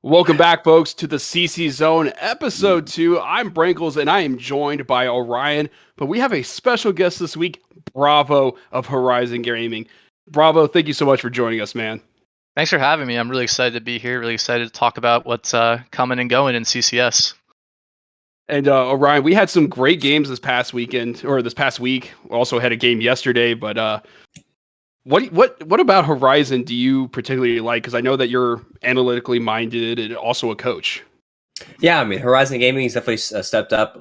Welcome back, folks, to the CC Zone episode 2. I'm Brankles, and I am joined by Orion. But we have a special guest this week, Bravo of Horizon Gaming. Bravo, thank you so much for joining us, man. Thanks for having me. I'm really excited to be here. Really excited to talk about what's coming and going in CCS. And Orion, we had some great games this past weekend, or this past week. We also had a game yesterday, but what about Horizon do you particularly like? Because I know that you're analytically minded and also a coach. Yeah, I mean, Horizon Gaming has definitely stepped up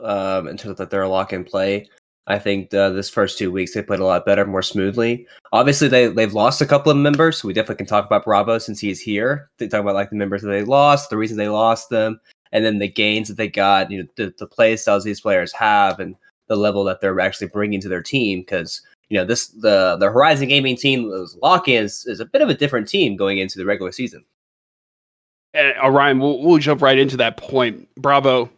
in terms of their lock and play. I think this first 2 weeks they played a lot better, more smoothly. Obviously, they've lost a couple of members, so we definitely can talk about Bravo since he's here. They talk about like the members that they lost, the reasons they lost them, and then the gains that they got. You know, the play styles these players have, and the level that they're actually bringing to their team. Because you know, the Horizon Gaming team, lock-ins, is a bit of a different team going into the regular season. Orion, we'll jump right into that point. Bravo,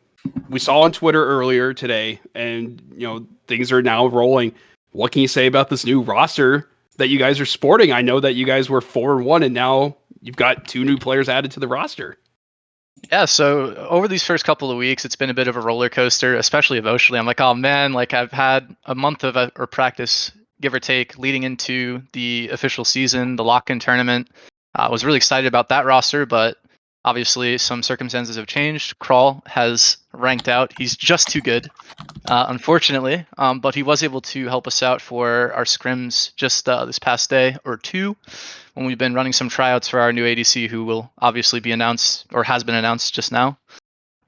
we saw on Twitter earlier today, and you know things are now rolling. What can you say about this new roster that you guys are sporting? I know that you guys were 4-1, and now you've got 2 new players added to the roster. Yeah, so over these first couple of weeks, it's been a bit of a roller coaster, especially emotionally. I'm like, oh man, like I've had a month of or practice, give or take, leading into the official season, the lock-in tournament. I was really excited about that roster, but obviously some circumstances have changed. Crawl has ranked out. He's just too good, unfortunately, but he was able to help us out for our scrims just this past day or two, when we've been running some tryouts for our new ADC, who will obviously be announced, or has been announced just now.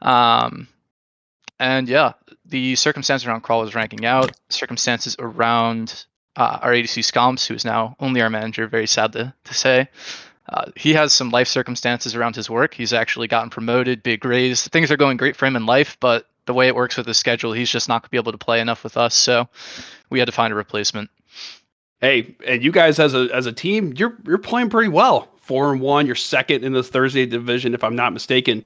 And yeah, the circumstances around Crawl was ranking out. Circumstances around our ADC Scomps, who is now only our manager, very sad to say. He has some life circumstances around his work. He's actually gotten promoted, big raise. Things are going great for him in life, but the way it works with his schedule, he's just not going to be able to play enough with us. So we had to find a replacement. Hey, and you guys as a team, you're playing pretty well. 4-1, you're second in the Thursday division, if I'm not mistaken.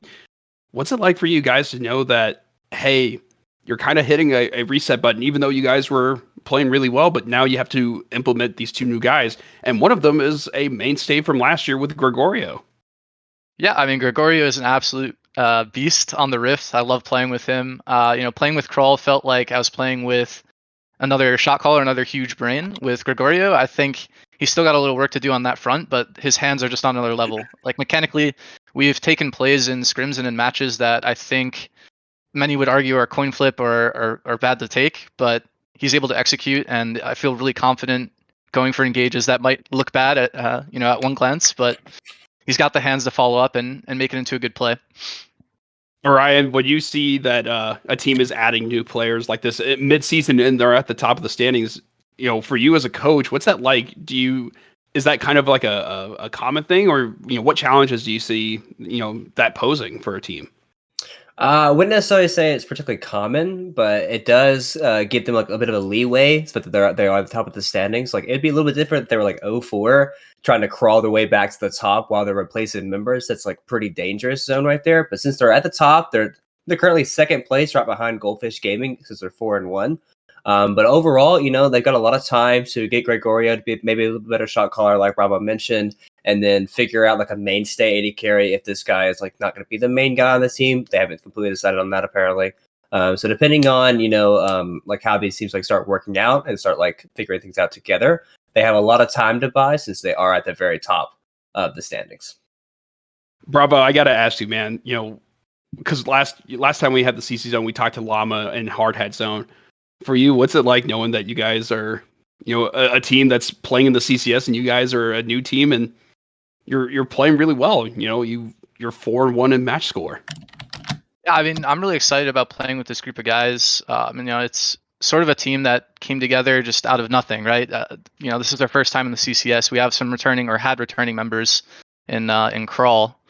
What's it like for you guys to know that, hey, you're kind of hitting a reset button, even though you guys were playing really well, but now you have to implement these 2 new guys, and one of them is a mainstay from last year with Gregorio. Yeah, I mean, Gregorio is an absolute beast on the Rift. I love playing with him. Playing with Crawl felt like I was playing with another shot caller, another huge brain. With Gregorio, I think he's still got a little work to do on that front, but his hands are just on another level. Like mechanically, we've taken plays in scrims and in matches that I think many would argue are coin flip or bad to take, but he's able to execute, and I feel really confident going for engages that might look bad at one glance, but he's got the hands to follow up and make it into a good play. Orion, when you see that a team is adding new players like this mid-season and they're at the top of the standings, you know, for you as a coach, what's that like? Is that kind of like a common thing, or you know, what challenges do you see, you know, that posing for a team? I wouldn't necessarily say it's particularly common, but it does give them like a bit of a leeway, so that they're at the top of the standings. Like it'd be a little bit different if they were like 0-4, trying to crawl their way back to the top while they're replacing members. That's like pretty dangerous zone right there. But since they're at the top, they're currently second place, right behind Goldfish Gaming, since they're 4-1. But overall, they've got a lot of time to get Gregorio to be maybe a little better shot caller, like Bravo mentioned, and then figure out like a mainstay AD carry if this guy is like not going to be the main guy on the team. They haven't completely decided on that apparently. So depending on like how these teams like start working out and start like figuring things out together, they have a lot of time to buy since they are at the very top of the standings. Bravo, I got to ask you, man. Because last time we had the CC zone, we talked to Llama and Hardhead zone. For you, what's it like knowing that you guys are, a team that's playing in the CCS and you guys are a new team and you're playing really well? You're 4-1 in match score. Yeah, I mean, I'm really excited about playing with this group of guys. It's sort of a team that came together just out of nothing, right? This is their first time in the CCS. We have some returning members in Crawl,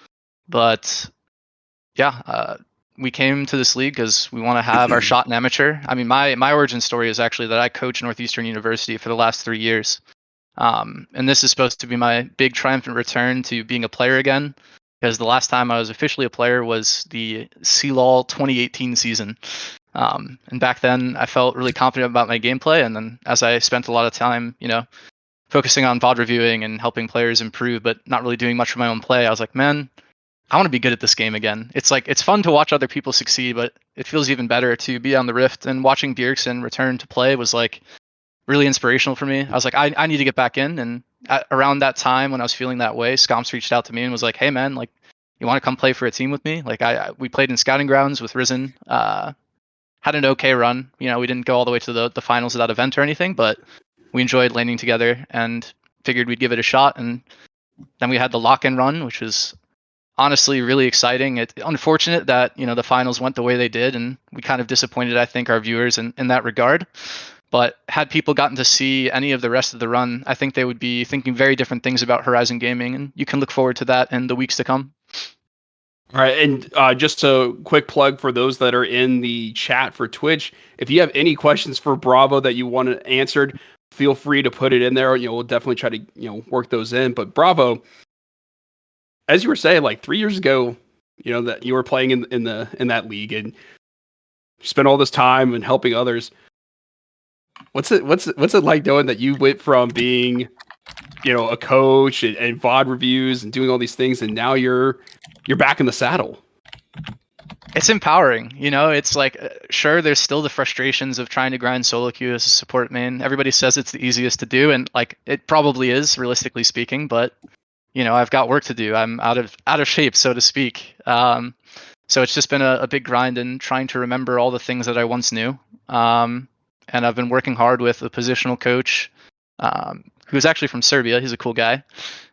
but yeah, we came to this league because we want to have our shot in amateur. I mean, my origin story is actually that I coach Northeastern University for the last 3 years. And this is supposed to be my big triumphant return to being a player again, because the last time I was officially a player was the CLOL 2018 season. And back then I felt really confident about my gameplay. And then as I spent a lot of time, focusing on VOD reviewing and helping players improve, but not really doing much for my own play, I was like, man, I want to be good at this game again. It's fun to watch other people succeed, but it feels even better to be on the Rift. And watching Bjergsen return to play was like really inspirational for me. I was like, I need to get back in. And around that time when I was feeling that way, Scomps reached out to me and was like, hey man, like, you want to come play for a team with me? Like we played in scouting grounds with Risen, had an okay run. We didn't go all the way to the finals of that event or anything, but we enjoyed landing together and figured we'd give it a shot. And then we had the lock-in run, which was honestly really exciting. It's unfortunate that the finals went the way they did, and we kind of disappointed, I think, our viewers in that regard. But had people gotten to see any of the rest of the run, I think they would be thinking very different things about Horizon Gaming, and you can look forward to that in the weeks to come. All right, and just a quick plug for those that are in the chat for Twitch. If you have any questions for Bravo that you want answered, feel free to put it in there. We'll definitely try to work those in. But Bravo, as you were saying, like 3 years ago, that you were playing in that league and spent all this time and helping others. What's it like knowing that you went from being, a coach and VOD reviews and doing all these things, and now you're back in the saddle? It's empowering. It's like, sure, there's still the frustrations of trying to grind solo queue as a support main. Everybody says it's the easiest to do, and like it probably is, realistically speaking, but I've got work to do. I'm out of shape, so to speak. So it's just been a big grind and trying to remember all the things that I once knew. And I've been working hard with a positional coach who's actually from Serbia. He's a cool guy.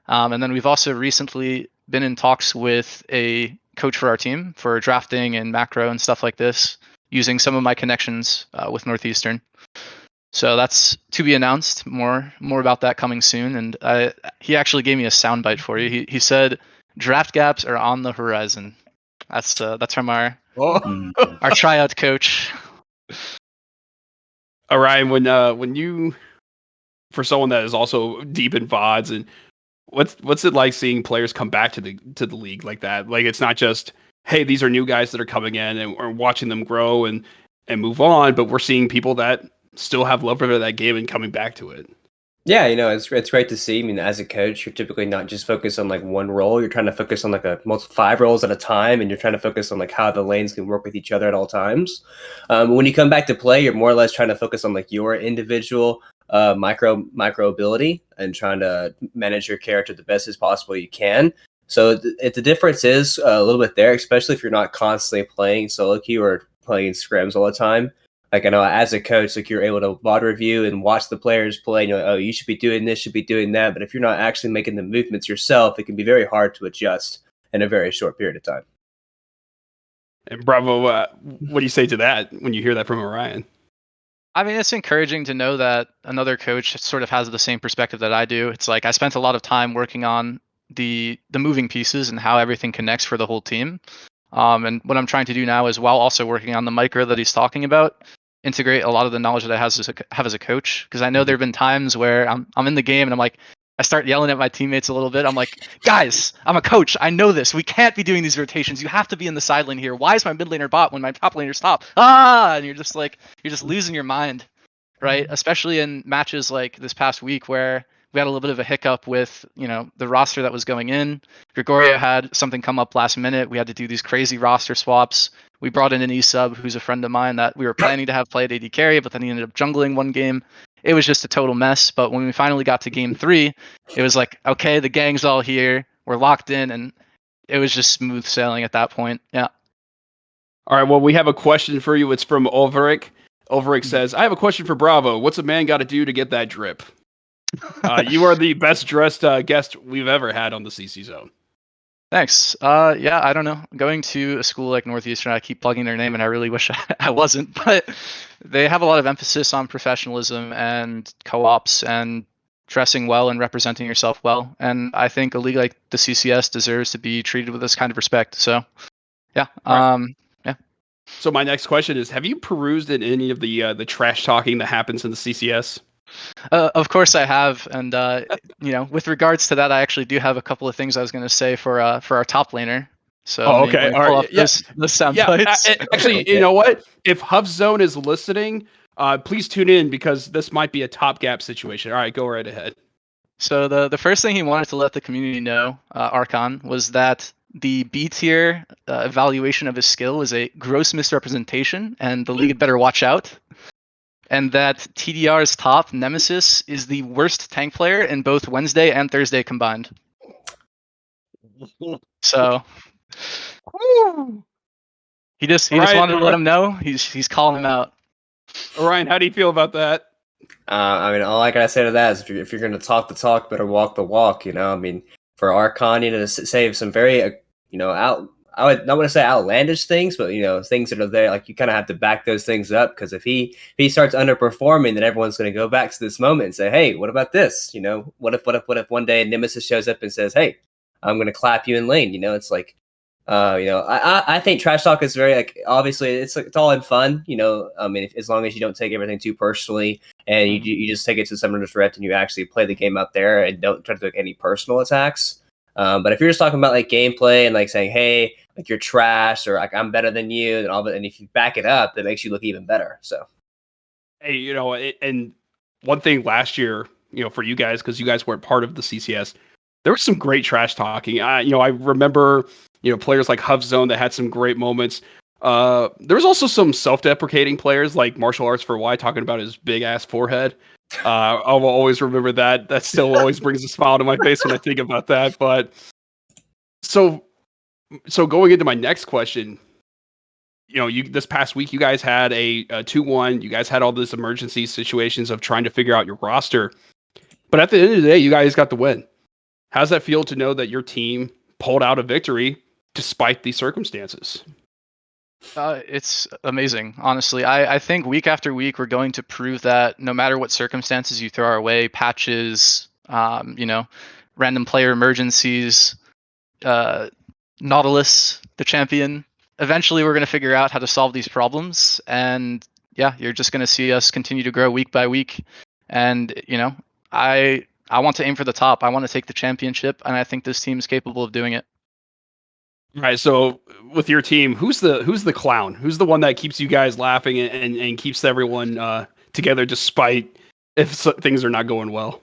And then we've also recently been in talks with a coach for our team for drafting and macro and stuff like this, using some of my connections with Northeastern. So that's to be announced. More about that coming soon. And he actually gave me a soundbite for you. He said, "Draft gaps are on the horizon." That's from our tryout coach. Orion, when you, for someone that is also deep in VODs, and what's it like seeing players come back to the league like that? Like, it's not just, hey, these are new guys that are coming in and we're watching them grow and move on, but we're seeing people that still have love for that game and coming back to it. Yeah, it's great to see. I mean, as a coach, you're typically not just focused on like one role. You're trying to focus on like multiple 5 roles at a time, and you're trying to focus on like how the lanes can work with each other at all times. When you come back to play, you're more or less trying to focus on like your individual micro ability and trying to manage your character the best as possible you can. So the difference is a little bit there, especially if you're not constantly playing solo queue or playing scrims all the time. Like, I know as a coach, like, you're able to VOD review and watch the players play, and you're like, oh, you should be doing this, should be doing that. But if you're not actually making the movements yourself, it can be very hard to adjust in a very short period of time. And Bravo, what do you say to that when you hear that from Orion? I mean, it's encouraging to know that another coach sort of has the same perspective that I do. It's like I spent a lot of time working on the moving pieces and how everything connects for the whole team. And what I'm trying to do now is, while also working on the micro that he's talking about, integrate a lot of the knowledge that I have as a coach. Because I know there have been times where I'm in the game and I'm like, I start yelling at my teammates a little bit. I'm like, guys, I'm a coach. I know this. We can't be doing these rotations. You have to be in the side lane here. Why is my mid laner bot when my top laner's top? And you're just losing your mind, right? Especially in matches like this past week where we had a little bit of a hiccup with, the roster that was going in. Gregorio had something come up last minute. We had to do these crazy roster swaps. We brought in an E-sub who's a friend of mine that we were planning to have play at AD carry, but then he ended up jungling one game. It was just a total mess. But when we finally got to game 3, it was like, okay, the gang's all here. We're locked in, and it was just smooth sailing at that point. Yeah. All right, well, we have a question for you. It's from Ulrich. Ulrich says, I have a question for Bravo. What's a man got to do to get that drip? You are the best dressed guest we've ever had on the CC Zone. Thanks. Yeah, I don't know. Going to a school like Northeastern, I keep plugging their name, and I really wish I wasn't, but they have a lot of emphasis on professionalism and co-ops and dressing well and representing yourself well. And I think a league like the CCS deserves to be treated with this kind of respect. So, yeah. Yeah. So my next question is: have you perused in any of the trash talking that happens in the CCS? Of course I have, and with regards to that, I actually do have a couple of things I was going to say for our top laner. So okay, all right, those sound bites. Actually, okay. You know what? If Huff Zone is listening, please tune in because this might be a top gap situation. All right, go right ahead. So the first thing he wanted to let the community know, Archon, was that the B tier evaluation of his skill was a gross misrepresentation, and the league had better watch out. And that TDR's top, Nemesis, is the worst tank player in both Wednesday and Thursday combined. So he just wanted to let him know. He's calling him out. Orion, how do you feel about that? I mean, all I gotta say to that is, if you're gonna talk the talk, better walk the walk. I mean, for Archon, to say some very, I would not want to say outlandish things, but things that are there, like you kind of have to back those things up, because if he starts underperforming, then everyone's going to go back to this moment and say, hey, what about this? What if one day Nemesis shows up and says, hey, I'm going to clap you in lane? It's like, I think trash talk is very, like, obviously it's all in fun. I mean, as long as you don't take everything too personally and you just take it to someone direct and you actually play the game out there and don't try to take any personal attacks. But if you're just talking about like gameplay and like saying, hey, like you're trash or like I'm better than you and all that, and if you back it up, that makes you look even better. So, hey, and one thing last year, for you guys, because you guys weren't part of the CCS, there was some great trash talking. I remember, players like Huff Zone that had some great moments. There was also some self-deprecating players like Martial Arts for Y talking about his big ass forehead. I will always remember that. That still always brings a smile to my face when I think about that. But so going into my next question, this past week you guys had a 2-1. You guys had all these emergency situations of trying to figure out your roster. But at the end of the day, you guys got the win. How's that feel to know that your team pulled out a victory despite these circumstances? It's amazing, honestly. I think week after week we're going to prove that no matter what circumstances you throw our way, patches, random player emergencies, Nautilus, the champion, eventually we're going to figure out how to solve these problems. And yeah, you're just going to see us continue to grow week by week. And, I want to aim for the top. I want to take the championship, and I think this team is capable of doing it. All right, so with your team, who's the clown? Who's the one that keeps you guys laughing and keeps everyone together despite if things are not going well?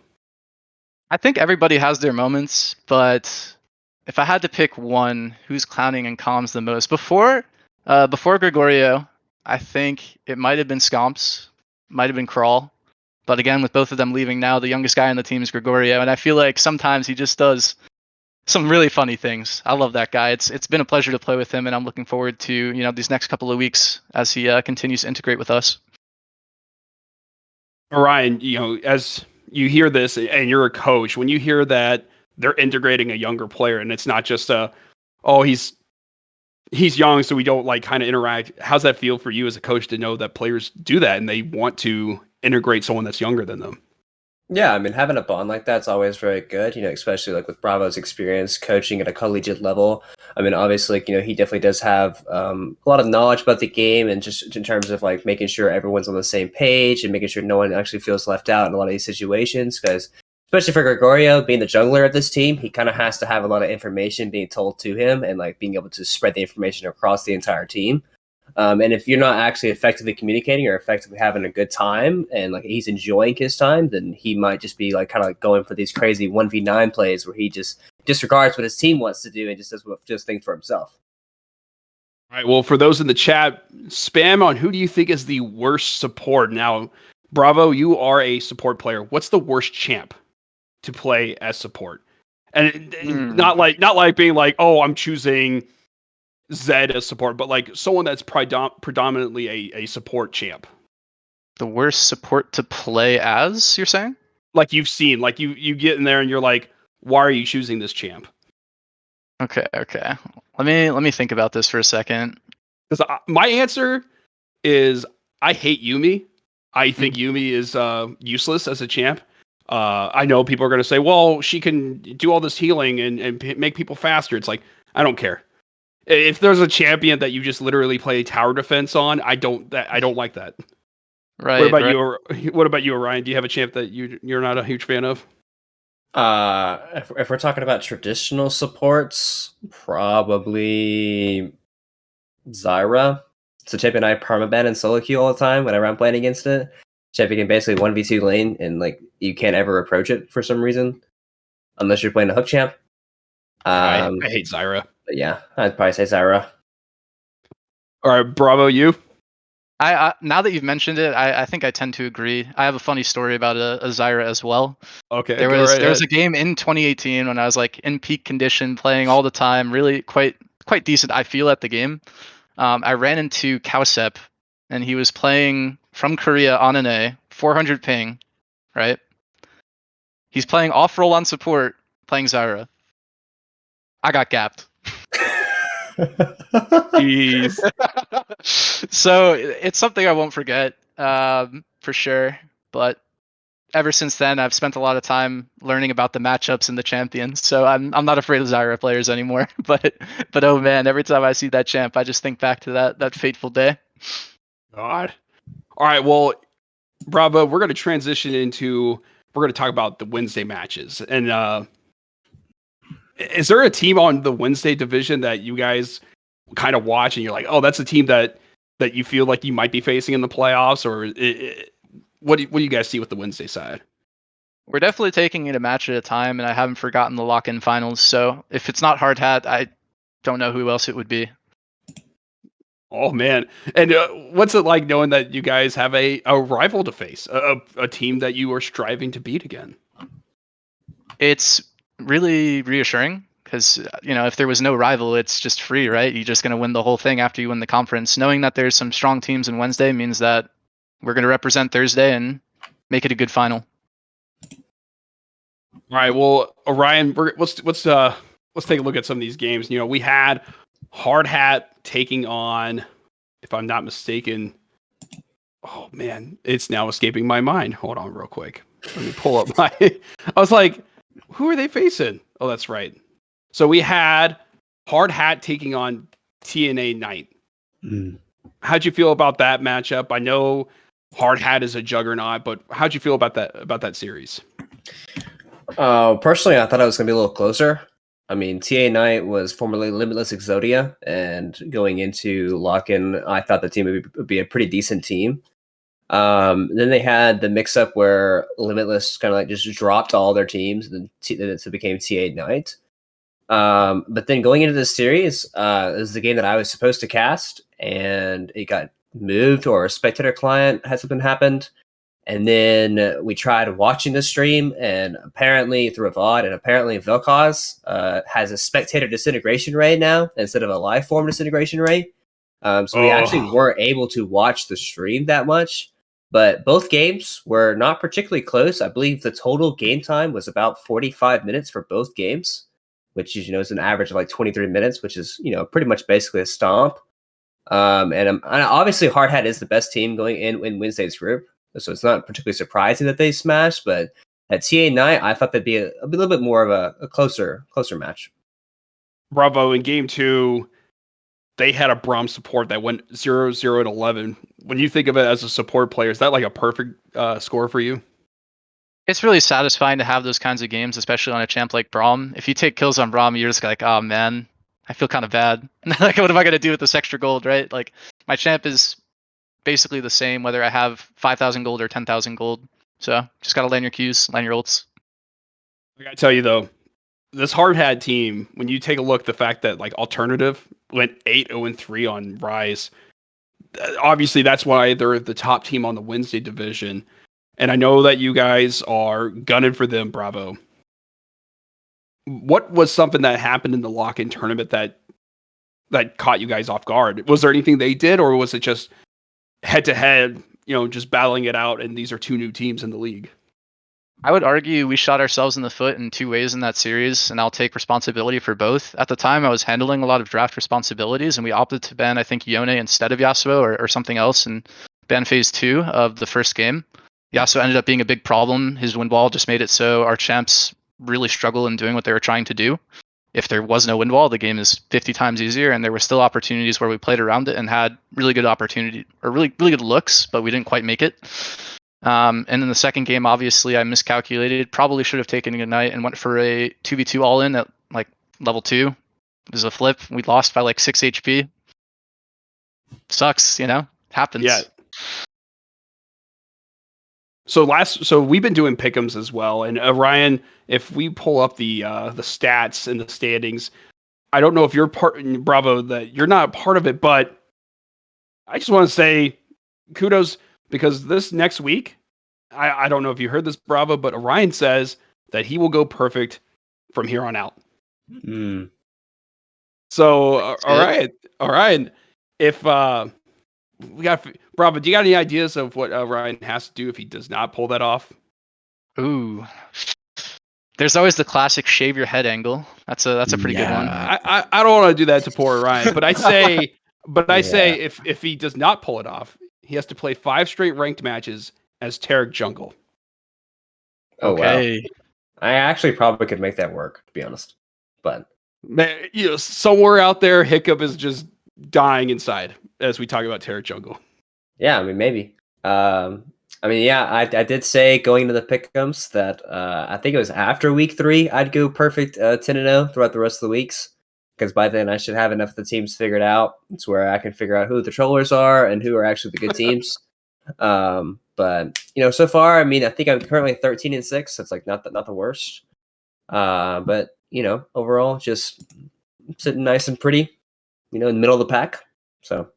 I think everybody has their moments, but if I had to pick one, who's clowning and calms the most? Before Gregorio, I think it might have been Scomps, might have been Crawl. But again, with both of them leaving now, the youngest guy on the team is Gregorio, and I feel like sometimes he just does some really funny things. I love that guy. It's been a pleasure to play with him, and I'm looking forward to these next couple of weeks as he continues to integrate with us. Orion, as you hear this and you're a coach, when you hear that they're integrating a younger player and it's not just he's young, so we don't like kind of interact. How's that feel for you as a coach to know that players do that and they want to integrate someone that's younger than them? Yeah, I mean, having a bond like that's always very good, especially like with Bravo's experience coaching at a collegiate level. I mean, obviously, like, he definitely does have a lot of knowledge about the game and just in terms of like making sure everyone's on the same page and making sure no one actually feels left out in a lot of these situations. Because especially for Gregorio being the jungler of this team, he kind of has to have a lot of information being told to him and like being able to spread the information across the entire team. And if you're not actually effectively communicating or effectively having a good time and like he's enjoying his time, then he might just be like kind of like going for these crazy 1v9 plays where he just disregards what his team wants to do and just does just things for himself. All right. Well, for those in the chat, spam on who do you think is the worst support? Now, Bravo, you are a support player. What's the worst champ to play as support? And not like being like, oh, I'm choosing Zed as support, but like someone that's predominantly a support champ. The worst support to play as, you're saying? Like you've seen, like you get in there and you're like, why are you choosing this champ? Okay. Let me think about this for a second. Because my answer is I hate Yumi. I think Yumi is useless as a champ. I know people are going to say, well, she can do all this healing and make people faster. It's like, I don't care. If there's a champion that you just literally play tower defense on, I don't like that. Right. What about you, Orion? Do you have a champ that you're not a huge fan of? If we're talking about traditional supports, probably Zyra. It's a champion I permaban and solo queue all the time whenever I'm playing against it. Champion can basically 1v2 lane and like you can't ever approach it for some reason. Unless you're playing a hook champ. I hate Zyra. But yeah, I'd probably say Zyra. All right, Bravo, you? I now that you've mentioned it, I think I tend to agree. I have a funny story about a Zyra as well. Okay, there was a game in 2018 when I was like in peak condition, playing all the time, really quite decent. I feel at the game. I ran into Cowsep, and he was playing from Korea on an A, 400 ping, right? He's playing off roll on support, playing Zyra. I got gapped. Jeez. So it's something I won't forget, for sure. But ever since then, I've spent a lot of time learning about the matchups and the champions. So I'm not afraid of Zyra players anymore. But oh man, every time I see that champ, I just think back to that fateful day. God. All right. Well, Bravo, we're going to transition into we're going to talk about the Wednesday matches. And is there a team on the Wednesday division that you guys kind of watch and you're like, oh, that's a team that you feel like you might be facing in the playoffs, or what do you guys see with the Wednesday side? We're definitely taking it a match at a time, and I haven't forgotten the lock-in finals. So if it's not Hard Hat, I don't know who else it would be. Oh man! And what's it like knowing that you guys have a rival to face, a team that you are striving to beat again? It's really reassuring because if there was no rival, it's just free, right? You're just going to win the whole thing after you win the conference. Knowing that there's some strong teams in Wednesday means that we're going to represent Thursday and make it a good final. All right. Well, Orion, let's take a look at some of these games. We had Hard Hat taking on, if I'm not mistaken. Oh man, it's now escaping my mind. Hold on, real quick. Let me pull up my. I was like, who are they facing? Oh, that's right. So we had Hard Hat taking on TNA Knight. How'd you feel about that matchup? I know Hard Hat is a juggernaut, but how'd you feel about that series? Personally, I thought it was going to be a little closer. I mean, TA Knight was formerly Limitless Exodia, and going into lock-in, I thought the team would be a pretty decent team. Then they had the mix-up where Limitless kind of like just dropped all their teams, and then it became TA Knight. But then going into this series, it was the game that I was supposed to cast, and it got moved, or a spectator client had something happened. And then we tried watching the stream, and apparently through a VOD, and apparently Vel'Koz has a spectator disintegration rate now instead of a live form disintegration rate. So we actually weren't able to watch the stream that much. But both games were not particularly close. I believe the total game time was about 45 minutes for both games, which is an average of like 23 minutes, which is pretty much basically a stomp. And obviously Hard Hat is the best team going in Wednesday's group. So it's not particularly surprising that they smashed, but At TA9, I thought that'd be a little bit more of a closer match. Bravo in game 2, they had a Braum support that went 0-0 and 11. When you think of it as a support player, is that like a perfect score for you? It's really satisfying to have those kinds of games, especially on a champ like Braum. If you take kills on Braum, you're just like, oh man, I feel kind of bad. Like, what am I going to do with this extra gold, right? Like, my champ is basically the same whether I have 5,000 gold or 10,000 gold. So just got to land your Qs, land your ults. I gotta tell you though, this hard hat team, when you take a look at the fact that like Alternative went 8-0-3 on Rise, obviously that's why they're the top team on the Wednesday division. And I know that you guys are gunning for them, Bravo. What was something that happened in the lock-in tournament that caught you guys off guard? Was there anything they did, or was it just head-to-head, just battling it out, and these are two new teams in the league? I would argue we shot ourselves in the foot in two ways in that series, and I'll take responsibility for both. At the time, I was handling a lot of draft responsibilities, and we opted to ban, I think, Yone instead of Yasuo or something else in ban phase 2 of the first game. Yasuo ended up being a big problem. His wind wall just made it so our champs really struggle in doing what they were trying to do. If there was no wind wall, the game is 50 times easier, and there were still opportunities where we played around it and had really good opportunity or really good looks, but we didn't quite make it. And in the second game, obviously, I miscalculated. Probably should have taken Ignite and went for a 2v2 all-in at like level 2. It was a flip. We lost by like 6 HP. Sucks, happens. Yeah. So we've been doing pick'ems as well, and Ryan, if we pull up the stats and the standings, I don't know if you're Bravo, that you're not part of it, but I just want to say kudos, because this next week, I don't know if you heard this, Bravo, but Orion says that he will go perfect from here on out. Mm. So Orion, if we got Bravo, do you got any ideas of what Ryan has to do if he does not pull that off? Ooh, there's always the classic shave your head angle. That's a pretty good one. I don't want to do that to poor Ryan, but I say if he does not pull it off, he has to play 5 straight ranked matches as Taric jungle. Oh, okay. Wow. I actually probably could make that work, to be honest. But man, somewhere out there, Hiccup is just dying inside as we talk about Taric jungle. Yeah, I mean, maybe. I did say going into the pick'ems that I think it was after week 3 I'd go perfect 10-0 throughout the rest of the weeks, because by then I should have enough of the teams figured out. It's where I can figure out who the trollers are and who are actually the good teams. But so far, I mean, I think I'm currently 13-6. So it's like not the worst. But overall, just sitting nice and pretty, in the middle of the pack. So.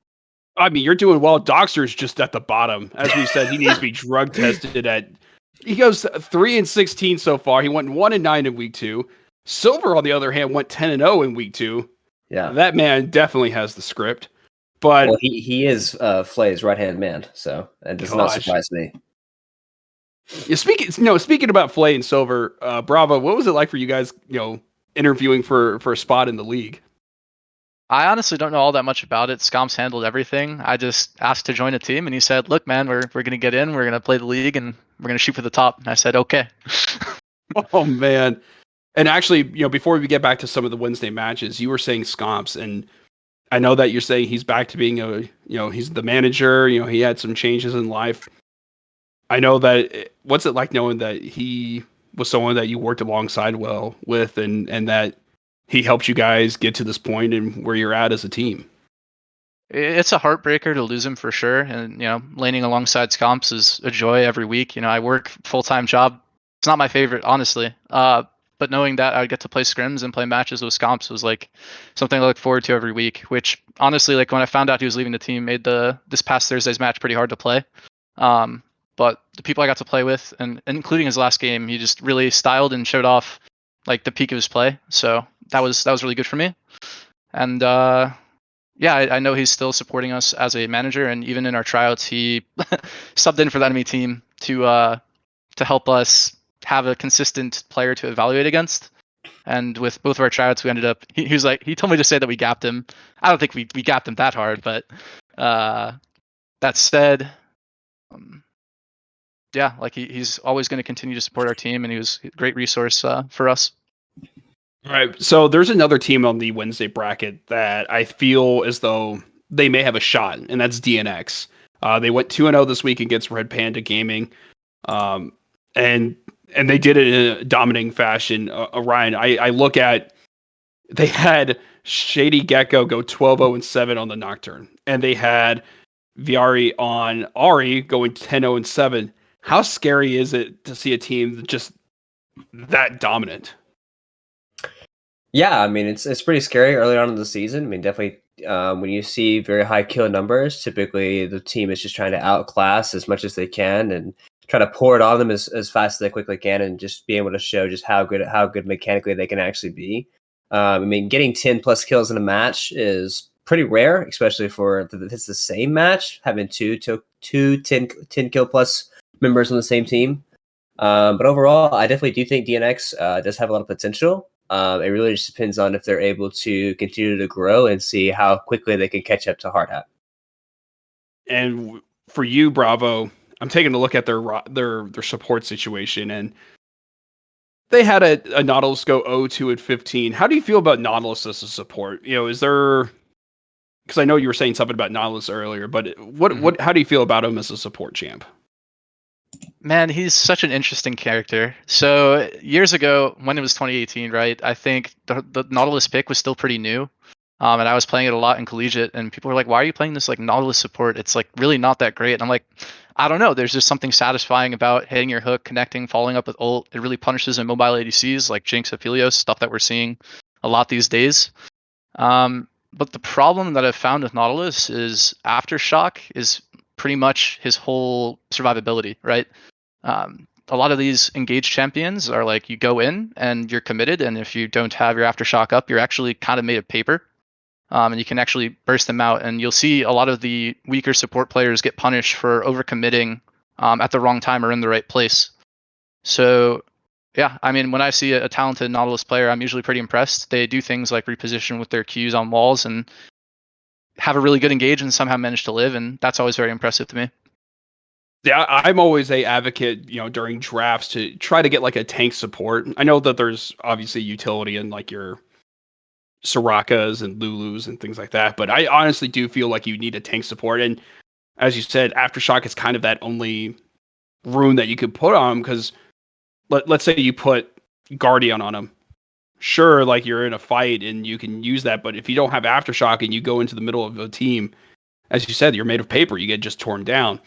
I mean, you're doing well. Doxter's just at the bottom. As we said, he needs to be drug tested he goes 3-16 so far. He went 1-9 in week 2. Silver, on the other hand, went 10-0 in week 2. Yeah. That man definitely has the script. But he is Flay's right-hand man, so it does not surprise me. Yeah, speaking about Flay and Silver, Bravo, what was it like for you guys, interviewing for a spot in the league? I honestly don't know all that much about it. Scomps handled everything. I just asked to join a team, and he said, "Look, man, we're going to get in. We're going to play the league, and we're going to shoot for the top." And I said, "Okay." Oh man! And actually, before we get back to some of the Wednesday matches, you were saying Scomps, and I know that you're saying he's back to being he's the manager. He had some changes in life. I know that. What's it like knowing that he was someone that you worked alongside well with, and that he helped you guys get to this point and where you're at as a team? It's a heartbreaker to lose him for sure. And, laning alongside Scomps is a joy every week. I work full-time job. It's not my favorite, honestly. But knowing that I would get to play scrims and play matches with Scomps was like something I look forward to every week, which honestly, like when I found out he was leaving the team, made this past Thursday's match pretty hard to play. But the people I got to play with, and including his last game, he just really styled and showed off like the peak of his play. So that was really good for me. And I know he's still supporting us as a manager, and even in our tryouts, he subbed in for the enemy team to help us have a consistent player to evaluate against. And with both of our tryouts, we ended up. He was like, he told me to say that we gapped him. I don't think we gapped him that hard, but that said, yeah, like he's always going to continue to support our team, and he was a great resource for us. All right. So there's another team on the Wednesday bracket that I feel as though they may have a shot, and that's DNX. They went 2-0 this week against Red Panda Gaming, um, and they did it in a dominating fashion. Ryan, I look at they had Shady Gecko go 12-0-7 on the Nocturne, and they had Viari on Ari going 10-0-7. How scary is it to see a team just that dominant? Yeah, I mean it's pretty scary early on in the season. I mean, definitely when you see very high kill numbers, typically the team is just trying to outclass as much as they can and try to pour it on them as fast as they quickly can, and just be able to show just how good mechanically they can actually be. I mean, getting 10 plus kills in a match is pretty rare, especially for if it's the same match, having two 10 kill plus members on the same team. But overall, I definitely do think DNX does have a lot of potential. It really just depends on if they're able to continue to grow and see how quickly they can catch up to Hardhat. And for you, Bravo, I'm taking a look at their support situation, and they had a Nautilus go 0-2-15. How do you feel about Nautilus as a support? Is there, because I know you were saying something about Nautilus earlier, but what how do you feel about him as a support champ? Man, he's such an interesting character. So years ago, when it was 2018, right? I think the Nautilus pick was still pretty new, and I was playing it a lot in collegiate, and people were like, "Why are you playing this like Nautilus support? It's like really not that great." And I'm like, I don't know. There's just something satisfying about hitting your hook, connecting, following up with ult. It really punishes immobile ADCs like Jinx, Aphelios, stuff that we're seeing a lot these days. But the problem that I've found with Nautilus is Aftershock is pretty much his whole survivability, right? A lot of these engaged champions are like you go in and you're committed, and if you don't have your Aftershock up, you're actually kind of made of paper, and you can actually burst them out. And you'll see a lot of the weaker support players get punished for overcommitting at the wrong time or in the right place. So yeah, I mean, when I see a talented Nautilus player, I'm usually pretty impressed. They do things like reposition with their Qs on walls and have a really good engage and somehow manage to live, and that's always very impressive to me. Yeah, I'm always a advocate, during drafts to try to get like a tank support. I know that there's obviously utility in like your Sorakas and Lulus and things like that, but I honestly do feel like you need a tank support. And as you said, Aftershock is kind of that only rune that you could put on him, because let's say you put Guardian on him. Sure, like you're in a fight and you can use that, but if you don't have Aftershock and you go into the middle of a team, as you said, you're made of paper, you get just torn down.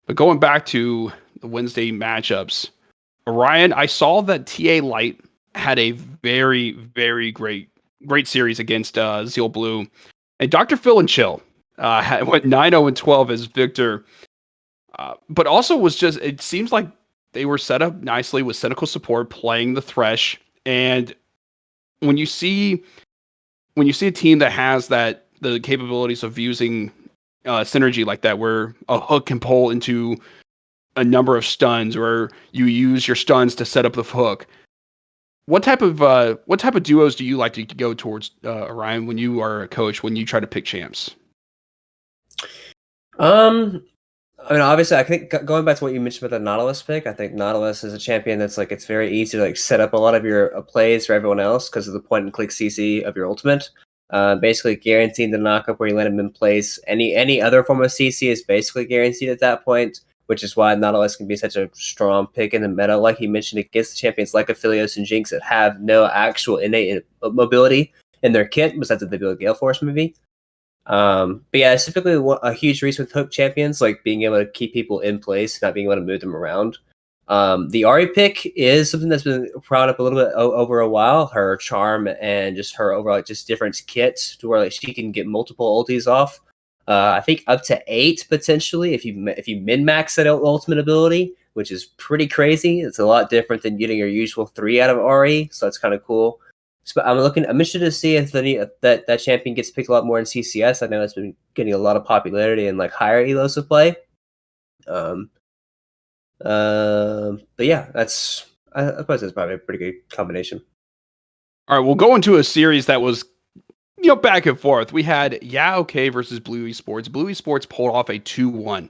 But going back to the Wednesday matchups, Orion, I saw that TA Light had a very, very great series against Zeal Blue. And Dr. Phil and Chill went 9-0-12 as Victor. But also it seems like they were set up nicely with Cynical support playing the Thresh. And when you see a team that has the capabilities of using synergy like that, where a hook can pull into a number of stuns, or you use your stuns to set up the hook. What type of duos do you like to go towards, Orion, when you are a coach, when you try to pick champs? I mean, obviously, I think going back to what you mentioned about the Nautilus pick, I think Nautilus is a champion that's like it's very easy to like set up a lot of your plays for everyone else because of the point and click CC of your ultimate. Basically guaranteeing the knockup where you let him in place. Any other form of CC is basically guaranteed at that point, which is why Nautilus can be such a strong pick in the meta. Like you mentioned, against champions like Aphelios and Jinx that have no actual innate mobility in their kit, besides the ability of Gale Force maybe. But yeah, it's typically a huge reason with hook champions, like being able to keep people in place, not being able to move them around. The Ari pick is something that's been brought up a little bit over a while. Her charm and just her overall just different kits to where like she can get multiple ultis off. I think up to 8 potentially if you min max that ultimate ability, which is pretty crazy. It's a lot different than getting your usual 3 out of Ari, so that's kind of cool. So I'm interested to see if that champion gets picked a lot more in CCS. I know it's been getting a lot of popularity in like higher elos of play. But yeah, I suppose that's probably a pretty good combination. All right, we'll go into a series that was, back and forth. We had Yao K versus Blue Esports. Blue Esports pulled off a 2-1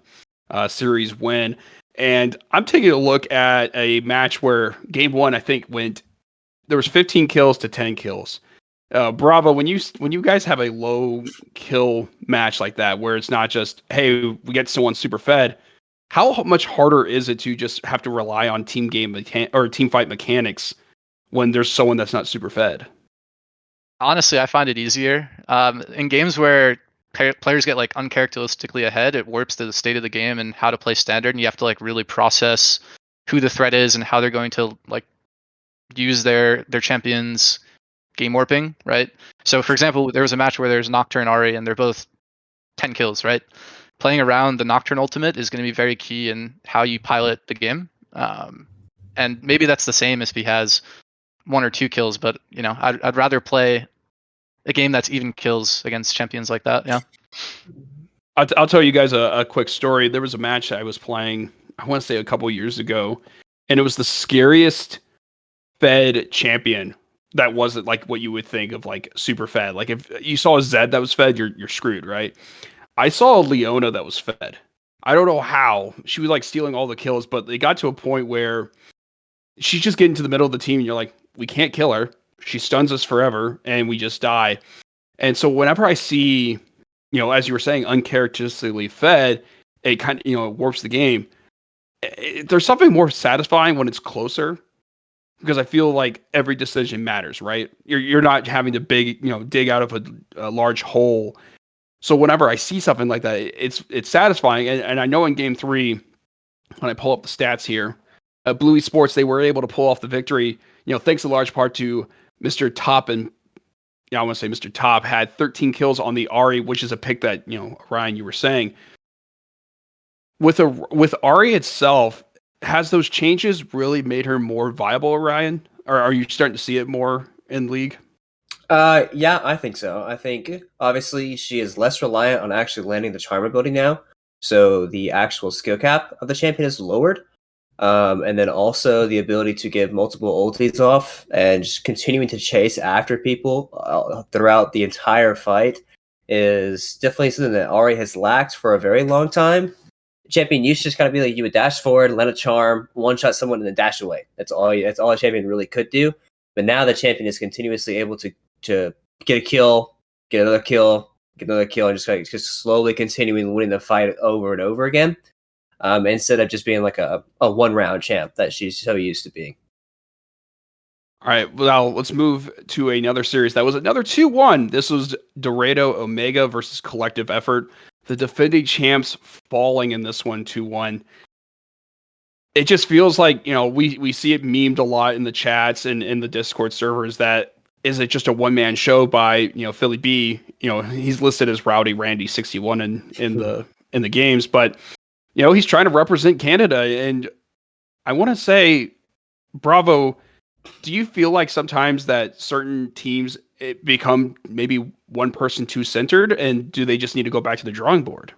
series win. And I'm taking a look at a match where game one, I think, there was 15 kills to 10 kills. Bravo, when you guys have a low kill match like that, where it's not just, hey, we get someone super fed, how much harder is it to just have to rely on or team fight mechanics when there's someone that's not super fed? Honestly, I find it easier. In games where players get like uncharacteristically ahead, it warps to the state of the game and how to play standard, and you have to like really process who the threat is and how they're going to like use their champions game warping, right? So for example, there was a match where there's Nocturne Ari and they're both 10 kills, right? Playing around the Nocturne ultimate is going to be very key in how you pilot the game. And maybe that's the same if he has 1 or 2 kills, but you know, I'd rather play a game that's even kills against champions like that. Yeah. I'll tell you guys a quick story. There was a match I was playing, I want to say a couple years ago, and it was the scariest fed champion that wasn't like what you would think of like super fed. Like if you saw a Zed that was fed, you're screwed, right? I saw a Leona that was fed. I don't know how. She was like stealing all the kills, but it got to a point where she's just getting to the middle of the team and you're like, we can't kill her. She stuns us forever and we just die. And so whenever I see, as you were saying, uncharacteristically fed, it kind of, it warps the game. There's something more satisfying when it's closer because I feel like every decision matters, right? You're not having to dig out of a large hole. So whenever I see something like that, it's satisfying. And I know in game 3, when I pull up the stats here, Blue Esports, they were able to pull off the victory, thanks in large part to Mr. Top and I want to say Mr. Top had 13 kills on the Ari, which is a pick that, Ryan, you were saying. With Ari itself, has those changes really made her more viable, Ryan? Or are you starting to see it more in League? Yeah, I think so. I think obviously she is less reliant on actually landing the charm ability now, so the actual skill cap of the champion is lowered. And then also the ability to give multiple ultis off and just continuing to chase after people throughout the entire fight is definitely something that Ari has lacked for a very long time. Champion used to just kind of be like you would dash forward, land a charm, one shot someone, and then dash away. That's all a champion really could do. But now the champion is continuously able to get a kill, get another kill, and just slowly continuing winning the fight over and over again. Instead of just being like a 1-round champ that she's so used to being. All right, well, let's move to another series. That was another 2-1. This was Dorado Omega versus Collective Effort. The defending champs falling in this one 2-1. It just feels like, we see it memed a lot in the chats and in the Discord servers that is it just a one-man show by, Philly B. He's listed as Rowdy Randy 61 in the games, but he's trying to represent Canada. And I want to say, Bravo, do you feel like sometimes that certain teams become maybe one person too centered, and do they just need to go back to the drawing board?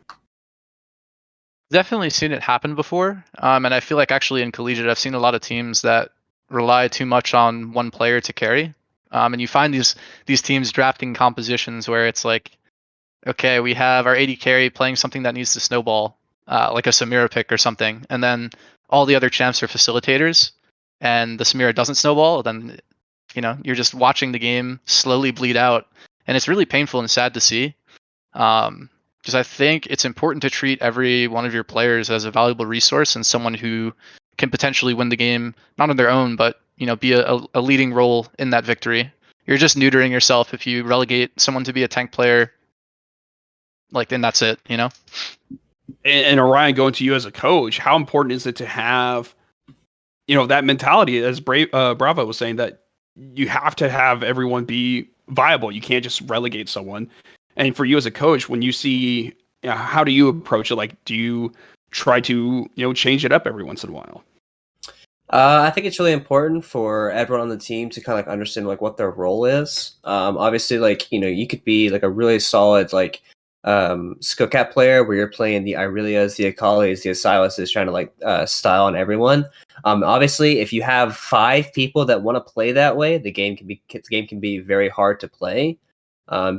Definitely seen it happen before. And I feel like actually in Collegiate, I've seen a lot of teams that rely too much on one player to carry. And you find these teams drafting compositions where it's like, okay, we have our AD carry playing something that needs to snowball, like a Samira pick or something, and then all the other champs are facilitators, and the Samira doesn't snowball, then you're just watching the game slowly bleed out, and it's really painful and sad to see. Because I think it's important to treat every one of your players as a valuable resource and someone who can potentially win the game, not on their own, but be a leading role in that victory. You're just neutering yourself if you relegate someone to be a tank player. Like, then that's it, And Orion, going to you as a coach, how important is it to have, that mentality, as Bravo was saying, that you have to have everyone be viable. You can't just relegate someone. And for you as a coach, when you see, how do you approach it? Like, do you try to, change it up every once in a while? I think it's really important for everyone on the team to kind of like understand like what their role is. Obviously, like, you could be like a really solid like skill cap player where you're playing the Irelias, the Akalis, the Silas trying to like style on everyone. Obviously, if you have 5 people that want to play that way, the game can be very hard to play.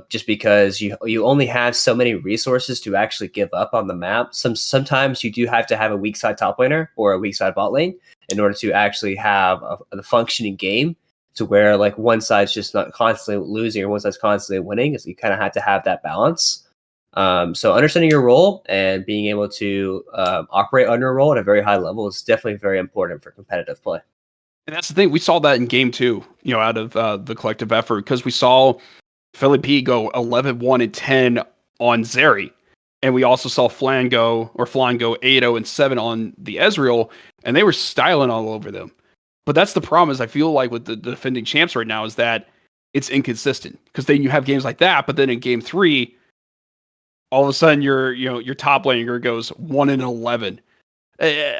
just because you only have so many resources to actually give up on the map. Sometimes you do have to have a weak side top laner or a weak side bot lane in order to actually have a functioning game, to where like one side's just not constantly losing or one side's constantly winning. So you kind of have to have that balance. So understanding your role and being able to operate on your role at a very high level is definitely very important for competitive play. And that's the thing. We saw that in game 2, out of the collective effort, because we saw Philly P go 11-1-10 on Zeri. And we also saw Flan go 8-0-7 on the Ezreal, and they were styling all over them. But that's the problem, is I feel like with the defending champs right now is that it's inconsistent. Because then you have games like that, but then in game 3, all of a sudden your top laner goes 1-11.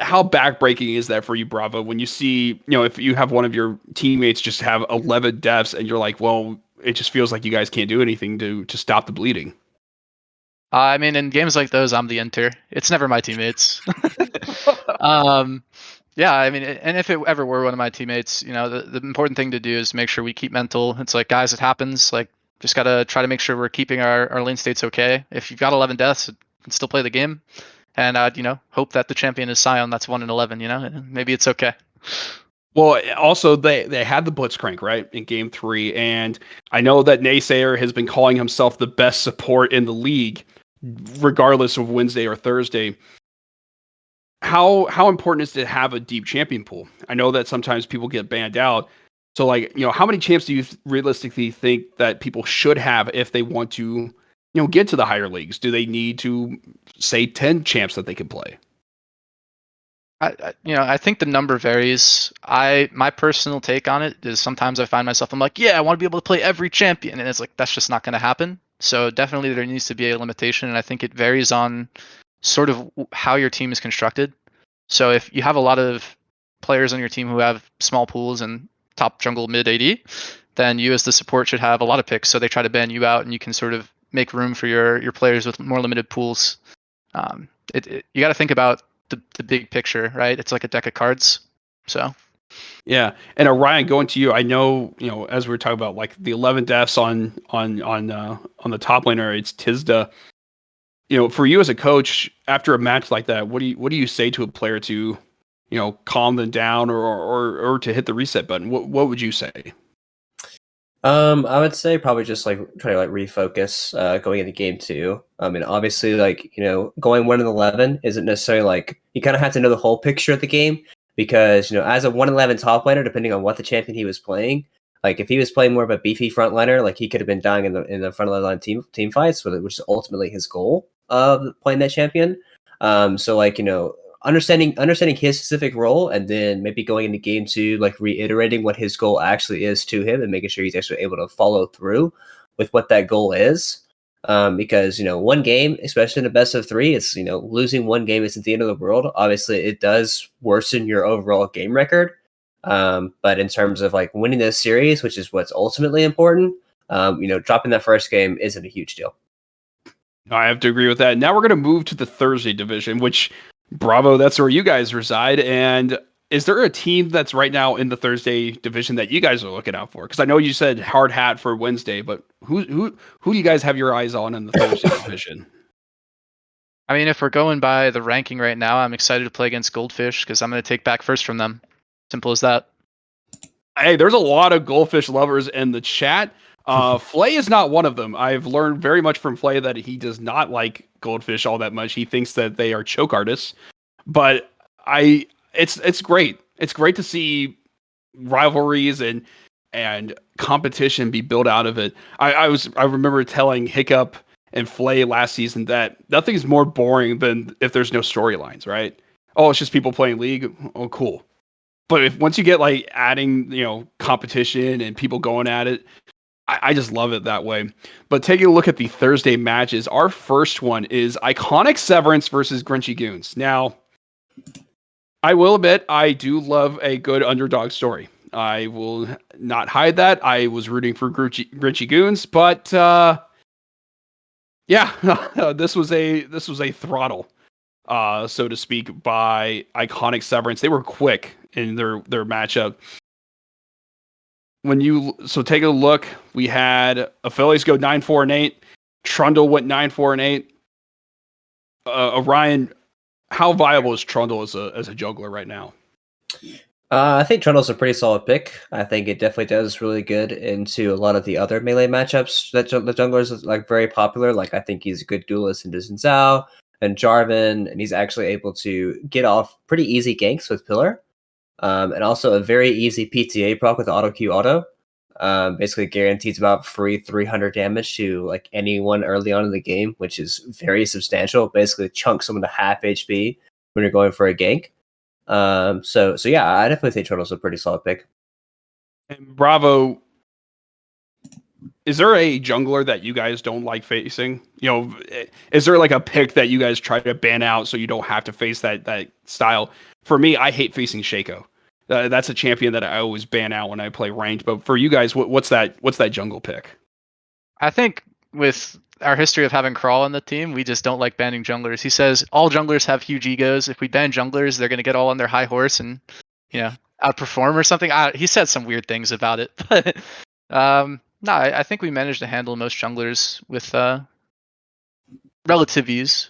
How backbreaking is that for you, Bravo, when you see, if you have one of your teammates just have 11 deaths and you're like, well, it just feels like you guys can't do anything to stop the bleeding? I mean, in games like those, I'm the enter. It's never my teammates. Yeah, I mean, and if it ever were one of my teammates, the important thing to do is make sure we keep mental. It's like, guys, it happens. Like, just gotta try to make sure we're keeping our lane states okay. If you've got 11 deaths, you can still play the game, and hope that the champion is Sion. That's 1-11. Maybe it's okay. Well, also they had the Blitzcrank right in game 3, and I know that Naysayer has been calling himself the best support in the league, regardless of Wednesday or Thursday. How important is it to have a deep champion pool? I know that sometimes people get banned out. So, like, how many champs do you realistically think that people should have if they want to, get to the higher leagues? Do they need to, say, 10 champs that they can play? I think the number varies. My personal take on it is sometimes I find myself, I'm like, yeah, I want to be able to play every champion, and it's like, that's just not going to happen. So definitely there needs to be a limitation, and I think it varies on sort of how your team is constructed. So if you have a lot of players on your team who have small pools and top jungle mid AD, then you as the support should have a lot of picks. So they try to ban you out, and you can sort of make room for your players with more limited pools. You got to think about the big picture, right? It's like a deck of cards. So yeah. And Orion, going to you, I know, as we were talking about, like the 11 deaths on the top laner, it's Tizda. For you as a coach, after a match like that, what do you say to a player to, calm them down or to hit the reset button? What would you say? I would say probably just like try to like refocus going into game 2. I mean, obviously, like, going 1-11 isn't necessarily like, you kind of have to know the whole picture of the game, because as a 1-11 top laner, depending on what the champion he was playing, like if he was playing more of a beefy front liner, like he could have been dying in the front of the line team fights, which is ultimately his goal of playing that champion. So like, understanding his specific role, and then maybe going into game 2, like reiterating what his goal actually is to him, and making sure he's actually able to follow through with what that goal is. Because one game, especially in a best of 3, it's losing one game isn't the end of the world. Obviously, it does worsen your overall game record. But in terms of like winning this series, which is what's ultimately important, dropping that first game isn't a huge deal. I have to agree with that. Now we're going to move to the Thursday division, which, Bravo, that's where you guys reside. And is there a team that's right now in the Thursday division that you guys are looking out for? Because I know you said hard hat for Wednesday, but who do you guys have your eyes on in the Thursday division? I mean, if we're going by the ranking right now, I'm excited to play against Goldfish because I'm going to take back first from them. Simple as that. Hey, there's a lot of Goldfish lovers in the chat. Flay is not one of them. I've learned very much from Flay that he does not like Goldfish all that much. He thinks that they are choke artists. But it's great. It's great to see rivalries and competition be built out of it. I remember telling Hiccup and Flay last season that nothing's more boring than if there's no storylines, right? Oh, it's just people playing League. Oh, cool. But if once you get like adding, competition and people going at it, I just love it that way. But taking a look at the Thursday matches, our first one is Iconic Severance versus Grinchy Goons. Now, I will admit, I do love a good underdog story. I will not hide that. I was rooting for Grinchy Goons, but yeah, this was a throttle, so to speak, by Iconic Severance. They were quick in their matchup. take a look. We had Phillies go 9-4-8. Trundle went 9-4-8. Orion, how viable is Trundle as a juggler right now? I think Trundle's a pretty solid pick. I think it definitely does really good into a lot of the other melee matchups that the junglers is like very popular. Like I think he's a good duelist into Xin Zhao and Jarvan, and he's actually able to get off pretty easy ganks with Pillar, and also a very easy PTA proc with Auto Q Auto. Basically guarantees about free 300 damage to like anyone early on in the game, which is very substantial. Basically chunks someone to half HP when you're going for a gank. So yeah, I definitely think Turtle's a pretty solid pick. And Bravo, is there a jungler that you guys don't like facing? You know, is there like a pick that you guys try to ban out so you don't have to face that style? For me, I hate facing Shaco. That's a champion that I always ban out when I play ranked. But for you guys, what's that jungle pick? I think with our history of having Crawl on the team, we just don't like banning junglers. He says all junglers have huge egos. If we ban junglers, they're going to get all on their high horse and, outperform or something. He said some weird things about it. But no, I think we managed to handle most junglers with relative ease.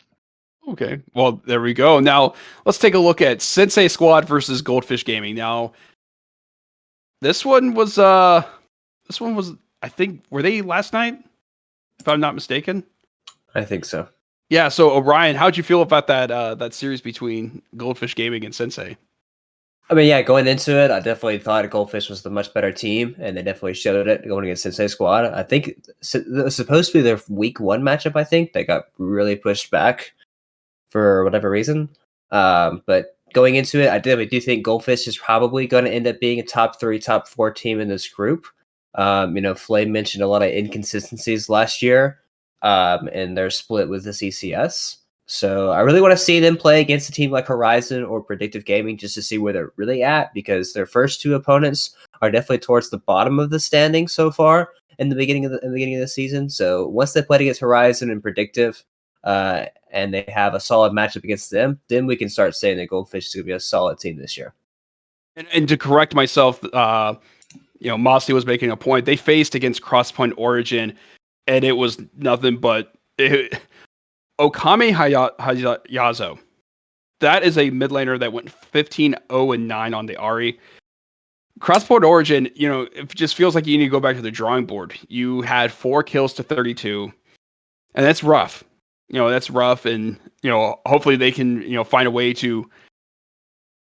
Okay, well, there we go. Now, let's take a look at Sensei Squad versus Goldfish Gaming. Now, this one was, I think, were they last night? If I'm not mistaken. I think so. Yeah, so Orion, how'd you feel about that series between Goldfish Gaming and Sensei? I mean, yeah, going into it, I definitely thought Goldfish was the much better team, and they definitely showed it going against Sensei Squad. I think it was supposed to be their week 1 matchup. I think they got really pushed back for whatever reason. But going into it, I definitely do think Goldfish is probably going to end up being a top 3, top 4 team in this group. Flame mentioned a lot of inconsistencies last year, and they're split with the CCS. So I really want to see them play against a team like Horizon or Predictive Gaming just to see where they're really at, because their first 2 opponents are definitely towards the bottom of the standing so far in the beginning of the season. So once they play against Horizon and Predictive, and they have a solid matchup against them, then we can start saying that Goldfish is going to be a solid team this year. And to correct myself, Mossy was making a point. They faced against Crosspoint Origin, and it was nothing but Okame Hayazo. That is a mid laner that went 15-0-9 on the Ahri. Crosspoint Origin, it just feels like you need to go back to the drawing board. You had 4 kills to 32, and that's rough. That's rough, and hopefully they can find a way to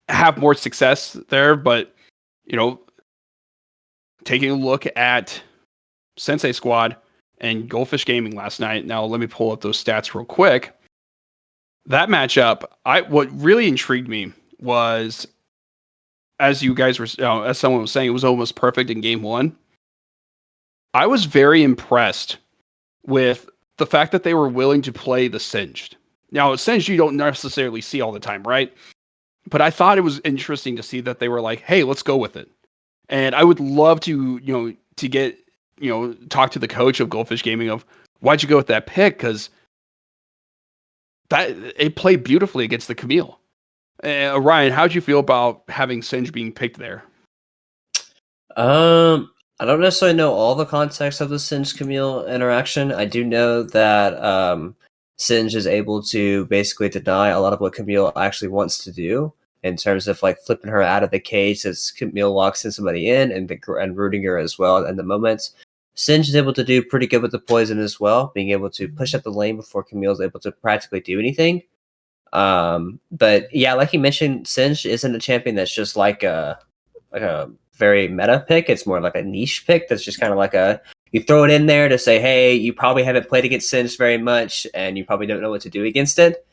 have more success there. But taking a look at Sensei Squad and Goldfish Gaming last night. Now let me pull up those stats real quick. That matchup, what really intrigued me was, as you guys were, as someone was saying, it was almost perfect in game 1. I was very impressed with the fact that they were willing to play the Singed. Now, Singed you don't necessarily see all the time, right? But I thought it was interesting to see that they were like, hey, let's go with it. And I would love to, to get, talk to the coach of Goldfish Gaming of why'd you go with that pick? Because it played beautifully against the Camille. Ryan, how'd you feel about having Singed being picked there? I don't necessarily know all the context of the Singed Camille interaction. I do know that Singed is able to basically deny a lot of what Camille actually wants to do in terms of like flipping her out of the cage as Camille locks in somebody in and rooting her as well in the moments. Singed is able to do pretty good with the poison as well, being able to push up the lane before Camille is able to practically do anything. But yeah, like you mentioned, Singed isn't a champion that's just like a very meta pick. It's more like a niche pick that's just kind of like you throw it in there to say, hey, you probably haven't played against Singed very much and you probably don't know what to do against it.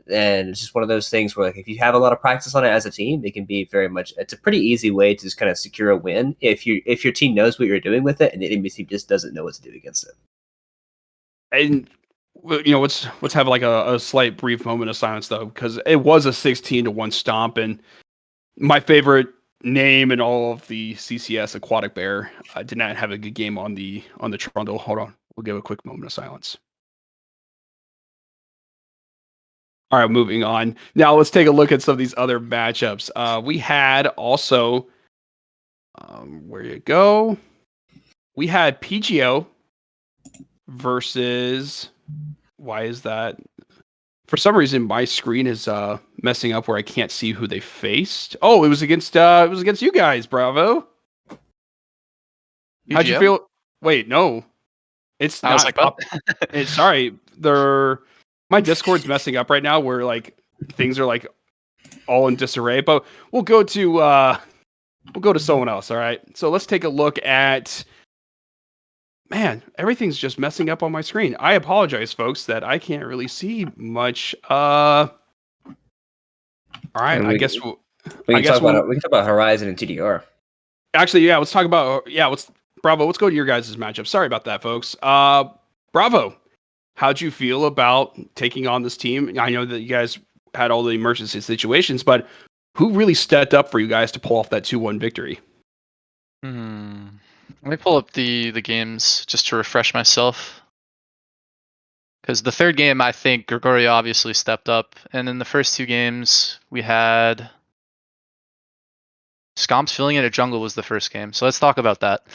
And it's just one of those things where like if you have a lot of practice on it as a team, it can be it's a pretty easy way to just kind of secure a win if your team knows what you're doing with it and the enemy team just doesn't know what to do against it. And let's have like a slight brief moment of silence though, because it was a 16-1 stomp, and my favorite name in all of the CCS, Aquatic Bear, did not have a good game on the Trundle. Hold on, we'll give a quick moment of silence. All right, moving on. Now let's take a look at some of these other matchups. We had also Where you go? We had PGO versus. Why is that? For some reason, my screen is messing up where I can't see who they faced. Oh, it was against you guys. Bravo. How'd you UGO? feel? Wait, no, it's I was not like, pop. Sorry, my Discord's messing up right now. Where like things are like all in disarray. But we'll go to someone else. All right. So let's take a look at. Man, everything's just messing up on my screen. I apologize, folks, that I can't really see much. All right. And I we, guess we I can guess talk about we can talk about Horizon and TDR. actually, yeah. Let's talk about Bravo. Let's go to your guys' matchup. Sorry about that, folks. Bravo. How'd you feel about taking on this team? I know that you guys had all the emergency situations, but who really stepped up for you guys to pull off that 2-1 victory? Let me pull up the games just to refresh myself. Because the third game, I think Gregorio obviously stepped up. And in the first 2 games, we had Scomps filling in a jungle was the first game. So let's talk about that.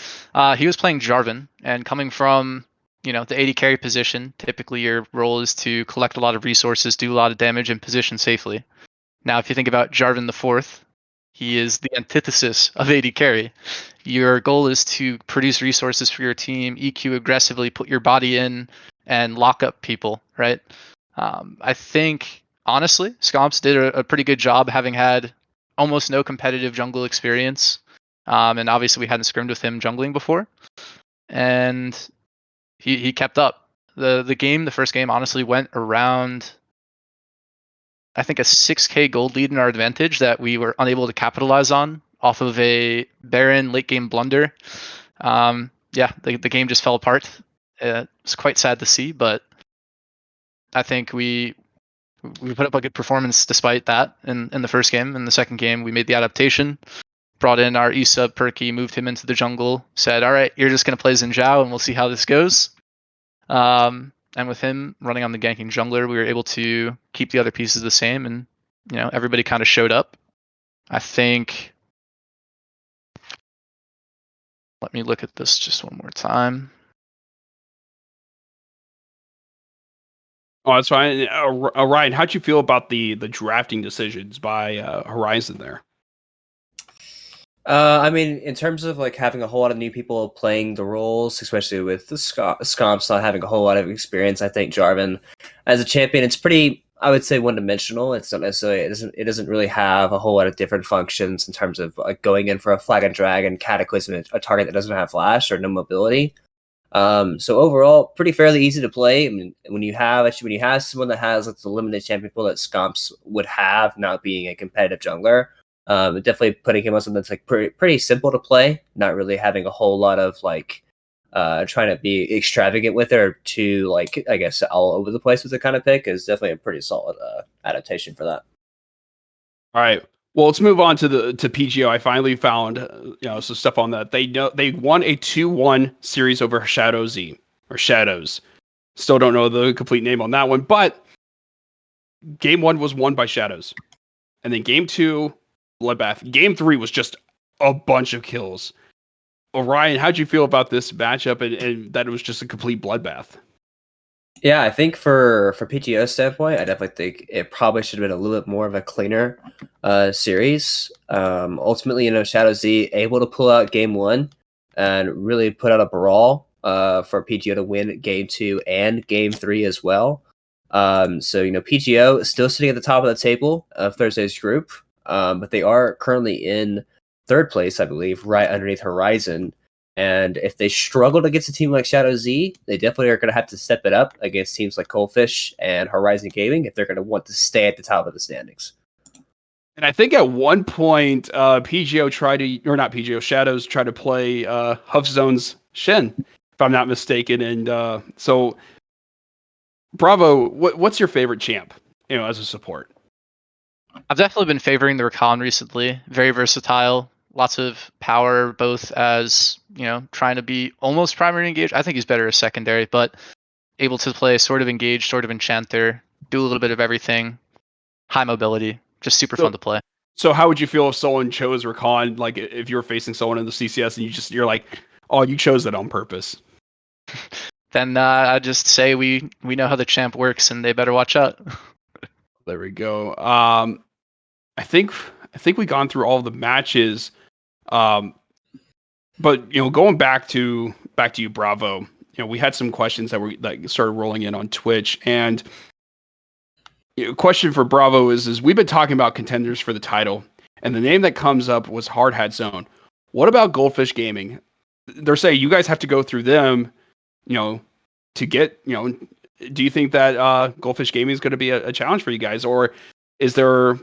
He was playing Jarvan, and coming from the AD carry position, typically your role is to collect a lot of resources, do a lot of damage, and position safely. Now, if you think about Jarvan the Fourth, he is the antithesis of AD carry. Your goal is to produce resources for your team, EQ aggressively, put your body in, and lock up people, right? I think, honestly, Scomps did a pretty good job having had almost no competitive jungle experience. And obviously we hadn't scrimmed with him jungling before. And he kept up. The first game, honestly went around, I think, a 6k gold lead in our advantage that we were unable to capitalize on off of a Baron late game blunder. The game just fell apart. It's quite sad to see, but I think we put up a good performance despite that in the first game. In the second game, we made the adaptation, brought in our E-sub Perky, moved him into the jungle, said, all right, you're just going to play Xin Zhao and we'll see how this goes. And with him running on the ganking jungler, we were able to keep the other pieces the same, and everybody kind of showed up. I think. Let me look at this just one more time. Oh, that's fine. Ryan, how'd you feel about the drafting decisions by Horizon there? I mean, in terms of like having a whole lot of new people playing the roles, especially with the Scomps not having a whole lot of experience, I think Jarvan, as a champion, it's pretty, I would say, one-dimensional. It's not necessarily, it doesn't really have a whole lot of different functions in terms of like going in for a flag and dragon cataclysm, a target that doesn't have flash or no mobility. So overall, pretty fairly easy to play. I mean, when you have someone that has like the limited champion pool that Scomps would have, not being a competitive jungler. Definitely putting him on something that's like pretty simple to play, not really having a whole lot of like trying to be extravagant with it or too like I guess all over the place with the kind of pick is definitely a pretty solid adaptation for that. All right. Well, let's move on to PGO. I finally found some stuff on that. They won a 2-1 series over Shadow Z or Shadows. Still don't know the complete name on that one, but game 1 was won by Shadows, and then game 2. Bloodbath. Game 3 was just a bunch of kills. Orion, how'd you feel about this matchup and that it was just a complete bloodbath? Yeah, I think for PGO standpoint, I definitely think it probably should have been a little bit more of a cleaner series. Ultimately, Shadow Z able to pull out game 1 and really put out a brawl for PGO to win game 2 and game 3 as well. So PGO is still sitting at the top of the table of Thursday's group. But they are currently in 3rd place, I believe, right underneath Horizon. And if they struggle against a team like Shadow Z, they definitely are going to have to step it up against teams like Coldfish and Horizon Gaming if they're going to want to stay at the top of the standings. And I think at one point, PGO Shadows tried to play Huffzone's Shen, if I'm not mistaken. And so, Bravo, what's your favorite champ, as a support? I've definitely been favoring the Rakan recently. Very versatile, lots of power, both as, trying to be almost primary engaged. I think he's better as secondary, but able to play sort of engaged, sort of enchanter, do a little bit of everything. High mobility, just super fun to play. So how would you feel if someone chose Rakan, like if you were facing someone in the CCS and you're like, oh, you chose that on purpose? Then I just say we know how the champ works, and they better watch out. There we go. I think we've gone through all of the matches. But going back to you, Bravo. We had some questions that started rolling in on Twitch, and question for Bravo is we've been talking about contenders for the title, and the name that comes up was Hard Hat Zone. What about Goldfish Gaming? They're saying you guys have to go through them, to get, do you think that Goldfish Gaming is going to be a challenge for you guys, or is there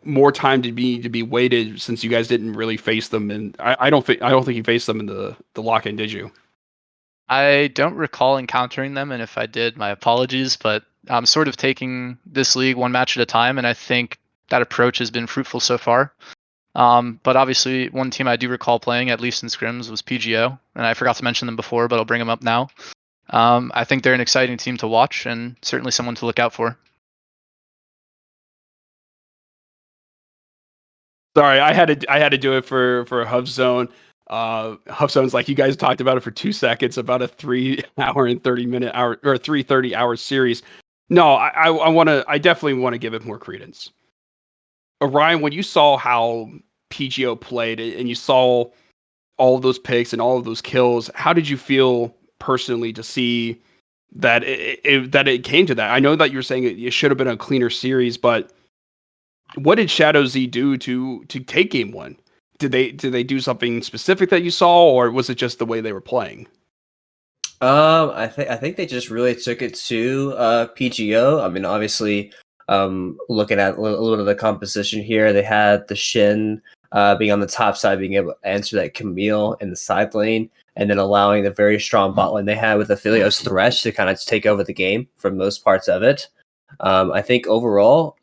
more time to be waited since you guys didn't really face them? And I don't think you faced them in the lock-in, did you? I don't recall encountering them, and if I did, my apologies, but I'm sort of taking this league one match at a time, and I think that approach has been fruitful so far. But obviously, one team I do recall playing, at least in scrims, was PGO, and I forgot to mention them before, but I'll bring them up now. I think they're an exciting team to watch, and certainly someone to look out for. Sorry, I had to do it for Huff Zone. Huff Zone's like, you guys talked about it for 2 seconds, about a 3 hour and 30-minute hour or 3:30-hour series. No, I definitely want to give it more credence. Orion, when you saw how PGO played and you saw all of those picks and all of those kills, how did you feel personally to see that it came to that? I know that you're saying it should have been a cleaner series, but what did Shadow Z do to take game one? Did they do something specific that you saw, or was it just the way they were playing? I think they just really took it to PGO. I mean, obviously, looking at a little bit of the composition here, they had the Shin being on the top side, being able to answer that Camille in the side lane, and then allowing the very strong bot lane they had with Aphelios Thresh to kind of take over the game for most parts of it. I think overall,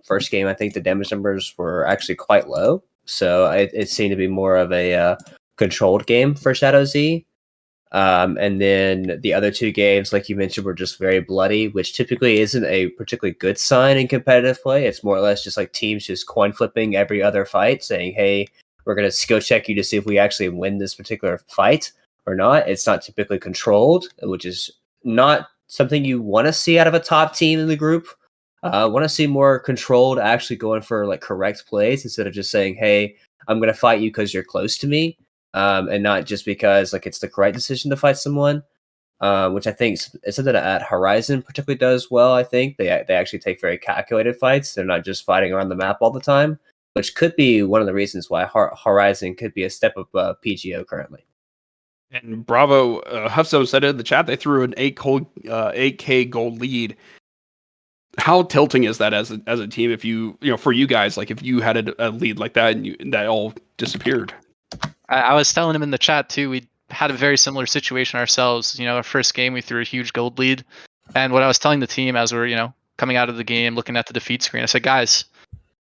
first game, I think the damage numbers were actually quite low. So it seemed to be more of a controlled game for Shadow Z. And then the other 2 games, like you mentioned, were just very bloody, which typically isn't a particularly good sign in competitive play. It's more or less just like teams just coin flipping every other fight, saying, hey, we're going to skill check you to see if we actually win this particular fight or not. It's not typically controlled, which is not something you want to see out of a top team in the group. Want to see more controlled, actually going for like correct plays instead of just saying, hey, I'm going to fight you because you're close to me, and not just because like it's the correct decision to fight someone, which I think is something that Horizon particularly does well. I think they actually take very calculated fights. They're not just fighting around the map all the time, which could be one of the reasons why Horizon could be a step above PGO currently. And Bravo, Huffzone said it in the chat, they threw an 8K gold lead. How tilting is that as a team? If for you guys, like if you had a lead like that and that all disappeared. I was telling him in the chat too. We had a very similar situation ourselves. Our first game we threw a huge gold lead, and what I was telling the team as we're coming out of the game, looking at the defeat screen, I said, guys,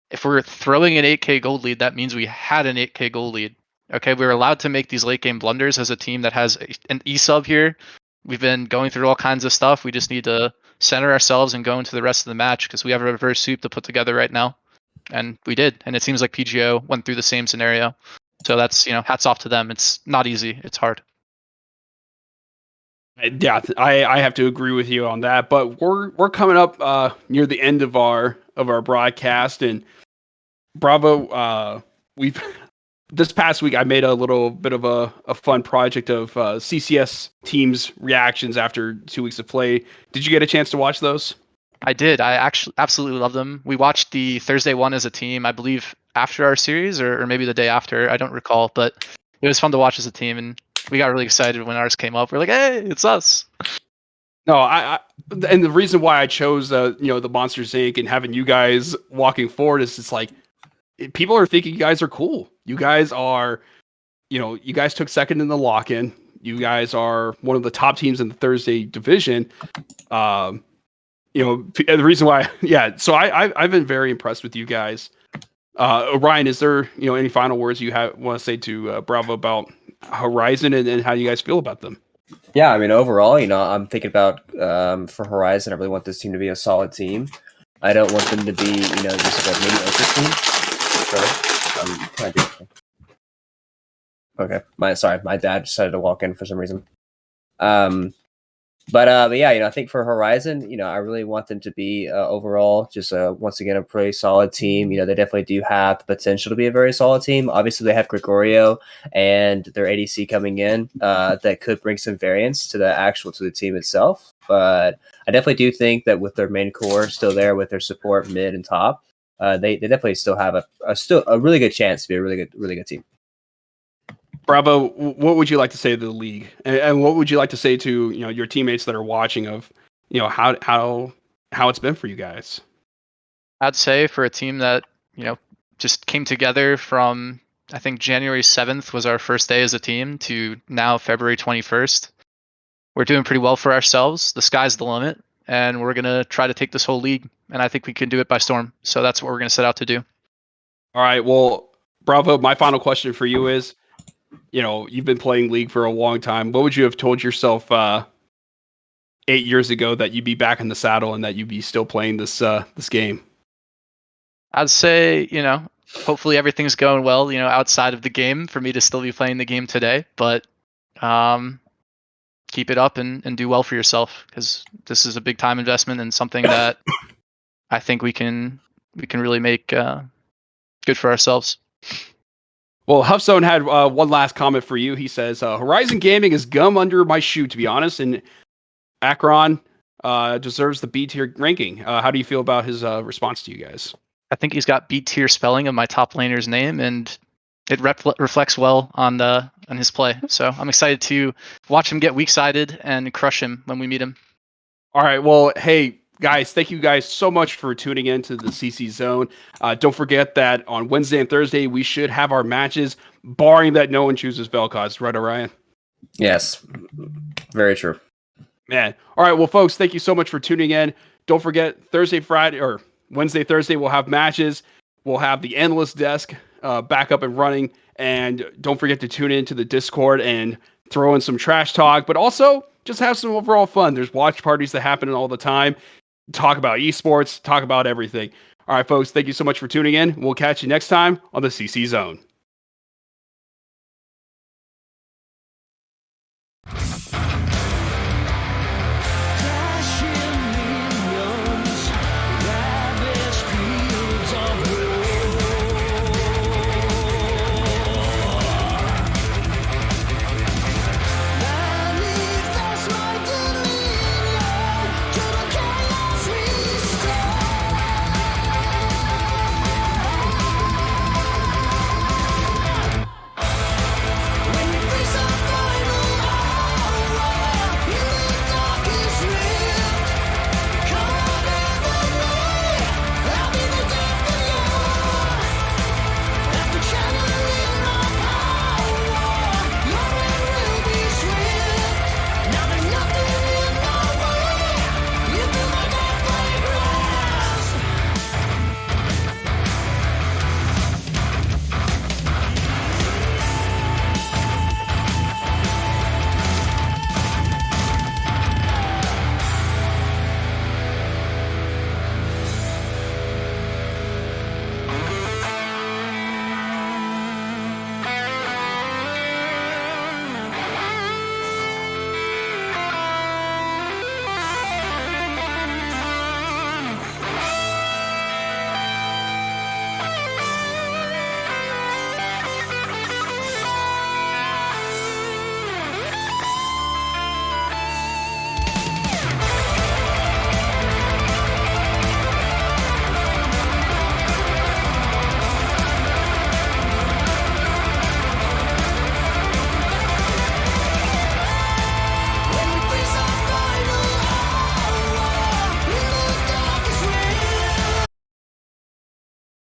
if we're throwing an 8K gold lead, that means we had an 8K gold lead. Okay, we were allowed to make these late game blunders as a team that has an E-sub here. We've been going through all kinds of stuff. We just need to center ourselves and go into the rest of the match because we have a reverse sweep to put together right now. And we did. And it seems like PGO went through the same scenario. So that's, hats off to them. It's not easy. It's hard. Yeah, I have to agree with you on that. But we're coming up near the end of our broadcast, and Bravo, we've this past week I made a little bit of a fun project of CCS teams' reactions after 2 weeks of play. Did you get a chance to watch those? I did. I actually absolutely love them. We watched the Thursday one as a team, I believe, after our series or maybe the day after. I don't recall, but it was fun to watch as a team, and we got really excited when ours came up. We're like, hey, it's us. No, and the reason why I chose the Monsters Inc. and having you guys walking forward is it's like people are thinking you guys are cool. You guys are, you guys took second in the lock-in. You guys are one of the top teams in the Thursday division. The reason why, yeah. So I've been very impressed with you guys. Orion, is there any final words you want to say to Bravo about Horizon and how you guys feel about them? Yeah, I mean, overall, I'm thinking about for Horizon, I really want this team to be a solid team. I don't want them to be, just like a mediocre team. Okay. My dad decided to walk in for some reason. But yeah, I think for Horizon, I really want them to be overall just once again a pretty solid team. They definitely do have the potential to be a very solid team. Obviously, they have Gregorio and their ADC coming in that could bring some variance to the team itself. But I definitely do think that with their main core still there, with their support mid and top, they definitely still have a really good chance to be a really good team. Bravo, what would you like to say to the league, and what would you like to say to your teammates that are watching of how it's been for you guys? I'd say for a team that just came together from, I think January 7th was our first day as a team to now February 21st. We're doing pretty well for ourselves. The sky's the limit, and we're gonna try to take this whole league, and I think we can do it by storm. So that's what we're gonna set out to do. All right, well, Bravo, my final question for you is, you've been playing League for a long time. What would you have told yourself 8 years ago that you'd be back in the saddle and that you'd be still playing this game? I'd say, hopefully everything's going well, outside of the game for me to still be playing the game today. But keep it up and do well for yourself, because this is a big time investment and something that I think we can really make good for ourselves. Well, Huffzone had one last comment for you. He says, Horizon Gaming is gum under my shoe, to be honest, and Akron deserves the B tier ranking. How do you feel about his response to you guys? I think he's got B tier spelling of my top laner's name, and it reflects well on his play. So I'm excited to watch him get weak-sided and crush him when we meet him. All right. Well, hey, guys, thank you guys so much for tuning in to the CC Zone. Don't forget that on Wednesday and Thursday, we should have our matches, barring that no one chooses Vel'Koz. Right, Orion? Yes. Very true. Man. All right. Well, folks, thank you so much for tuning in. Don't forget Wednesday, Thursday, we'll have matches. We'll have the analyst desk back up and running. And don't forget to tune into the Discord and throw in some trash talk, but also just have some overall fun. There's watch parties that happen all the time. Talk about esports, talk about everything. All right, folks, thank you so much for tuning in. We'll catch you next time on the CC Zone.